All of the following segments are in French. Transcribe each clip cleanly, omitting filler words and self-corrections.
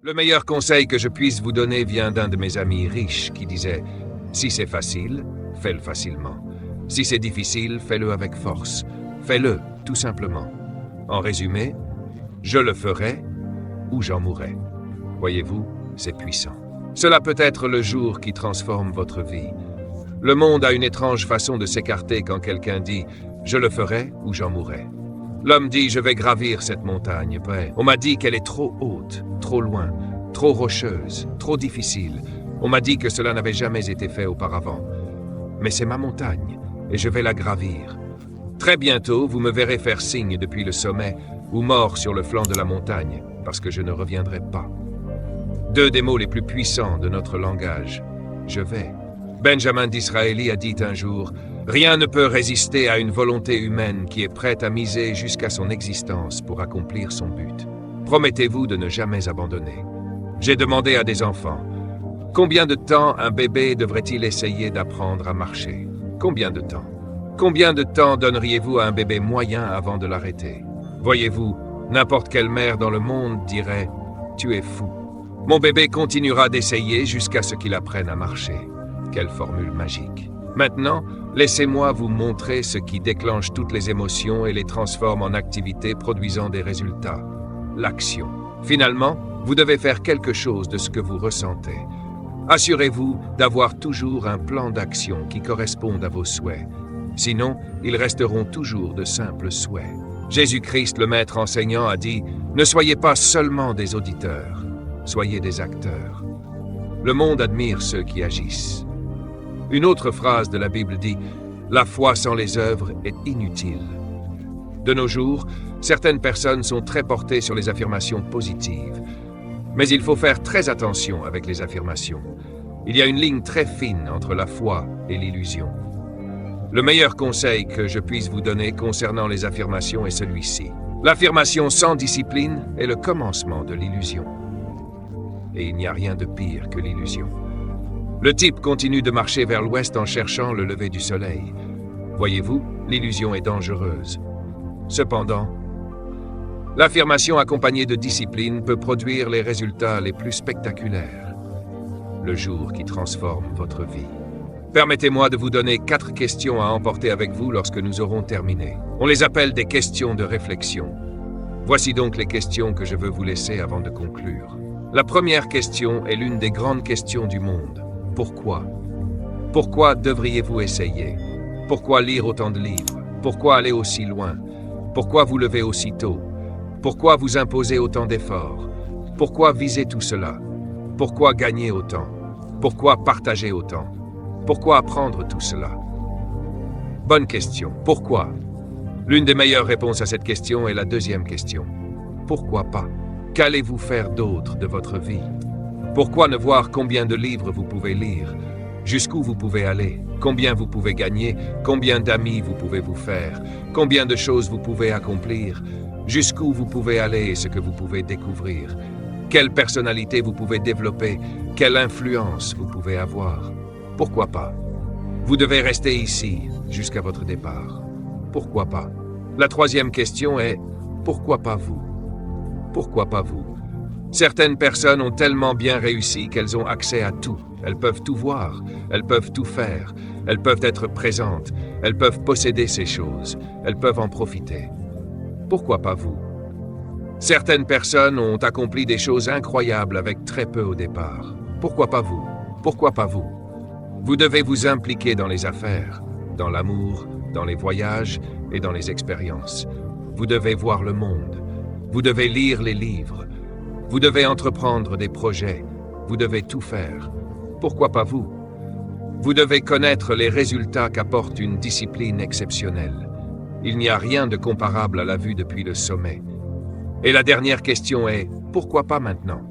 Le meilleur conseil que je puisse vous donner vient d'un de mes amis riches qui disait « Si c'est facile, fais-le facilement. Si c'est difficile, fais-le avec force. Fais-le, tout simplement. En résumé, je le ferai ou j'en mourrai. » Voyez-vous, c'est puissant. Cela peut être le jour qui transforme votre vie. Le monde a une étrange façon de s'écarter quand quelqu'un dit « Je le ferai ou j'en mourrai. » L'homme dit « Je vais gravir cette montagne. » On m'a dit qu'elle est trop haute, trop loin, trop rocheuse, trop difficile. On m'a dit que cela n'avait jamais été fait auparavant. Mais c'est ma montagne, et je vais la gravir. Très bientôt, vous me verrez faire signe depuis le sommet, ou mort sur le flanc de la montagne, parce que je ne reviendrai pas. Deux des mots les plus puissants de notre langage. Je vais. Benjamin Disraeli a dit un jour « Rien ne peut résister à une volonté humaine qui est prête à miser jusqu'à son existence pour accomplir son but. Promettez-vous de ne jamais abandonner. » J'ai demandé à des enfants « Combien de temps un bébé devrait-il essayer d'apprendre à marcher? Combien de temps? Combien de temps donneriez-vous à un bébé moyen avant de l'arrêter? Voyez-vous, n'importe quelle mère dans le monde dirait « Tu es fou. Mon bébé continuera d'essayer jusqu'à ce qu'il apprenne à marcher. » Quelle formule magique. Maintenant, laissez-moi vous montrer ce qui déclenche toutes les émotions et les transforme en activités produisant des résultats. L'action. Finalement, vous devez faire quelque chose de ce que vous ressentez. Assurez-vous d'avoir toujours un plan d'action qui corresponde à vos souhaits. Sinon, ils resteront toujours de simples souhaits. Jésus-Christ, le maître enseignant, a dit « Ne soyez pas seulement des auditeurs, soyez des acteurs. » Le monde admire ceux qui agissent. Une autre phrase de la Bible dit « La foi sans les œuvres est inutile. » De nos jours, certaines personnes sont très portées sur les affirmations positives. Mais il faut faire très attention avec les affirmations. Il y a une ligne très fine entre la foi et l'illusion. Le meilleur conseil que je puisse vous donner concernant les affirmations est celui-ci. L'affirmation sans discipline est le commencement de l'illusion. Et il n'y a rien de pire que l'illusion. Le type continue de marcher vers l'ouest en cherchant le lever du soleil. Voyez-vous, l'illusion est dangereuse. Cependant, l'affirmation accompagnée de discipline peut produire les résultats les plus spectaculaires. Le jour qui transforme votre vie. Permettez-moi de vous donner 4 questions à emporter avec vous lorsque nous aurons terminé. On les appelle des questions de réflexion. Voici donc les questions que je veux vous laisser avant de conclure. La première question est l'une des grandes questions du monde. Pourquoi? Pourquoi devriez-vous essayer? Pourquoi lire autant de livres? Pourquoi aller aussi loin? Pourquoi vous lever aussi tôt? Pourquoi vous imposer autant d'efforts? Pourquoi viser tout cela? Pourquoi gagner autant? Pourquoi partager autant? Pourquoi apprendre tout cela? Bonne question. Pourquoi? L'une des meilleures réponses à cette question est la deuxième question. Pourquoi pas? Qu'allez-vous faire d'autre de votre vie? Pourquoi ne voir combien de livres vous pouvez lire? Jusqu'où vous pouvez aller? Combien vous pouvez gagner? Combien d'amis vous pouvez vous faire? Combien de choses vous pouvez accomplir? Jusqu'où vous pouvez aller et ce que vous pouvez découvrir? Quelle personnalité vous pouvez développer? Quelle influence vous pouvez avoir? Pourquoi pas? Vous devez rester ici jusqu'à votre départ. Pourquoi pas? La troisième question est « Pourquoi pas vous ?» Pourquoi pas vous? Certaines personnes ont tellement bien réussi qu'elles ont accès à tout. Elles peuvent tout voir, elles peuvent tout faire, elles peuvent être présentes, elles peuvent posséder ces choses, elles peuvent en profiter. Pourquoi pas vous? Certaines personnes ont accompli des choses incroyables avec très peu au départ. Pourquoi pas vous? Pourquoi pas vous? Vous devez vous impliquer dans les affaires, dans l'amour, dans les voyages et dans les expériences. Vous devez voir le monde. Vous devez lire les livres. Vous devez entreprendre des projets. Vous devez tout faire. Pourquoi pas vous? Vous devez connaître les résultats qu'apporte une discipline exceptionnelle. Il n'y a rien de comparable à la vue depuis le sommet. Et la dernière question est, pourquoi pas maintenant?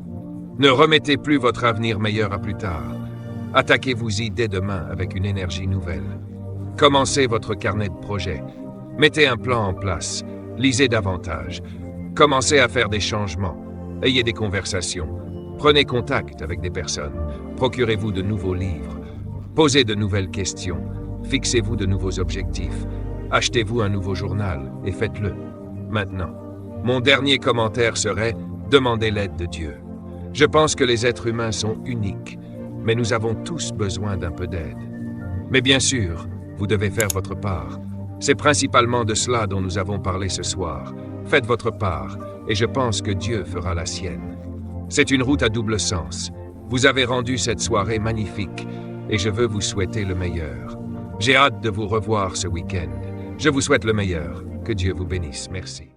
Ne remettez plus votre avenir meilleur à plus tard. Attaquez-vous-y dès demain avec une énergie nouvelle. Commencez votre carnet de projets. Mettez un plan en place. Lisez davantage. Commencez à faire des changements. Ayez des conversations. Prenez contact avec des personnes. Procurez-vous de nouveaux livres. Posez de nouvelles questions. Fixez-vous de nouveaux objectifs. Achetez-vous un nouveau journal et faites-le. Maintenant. Mon dernier commentaire serait « Demandez l'aide de Dieu ». Je pense que les êtres humains sont uniques, mais nous avons tous besoin d'un peu d'aide. Mais bien sûr, vous devez faire votre part. C'est principalement de cela dont nous avons parlé ce soir. Faites votre part, et je pense que Dieu fera la sienne. C'est une route à double sens. Vous avez rendu cette soirée magnifique, et je veux vous souhaiter le meilleur. J'ai hâte de vous revoir ce week-end. Je vous souhaite le meilleur. Que Dieu vous bénisse. Merci.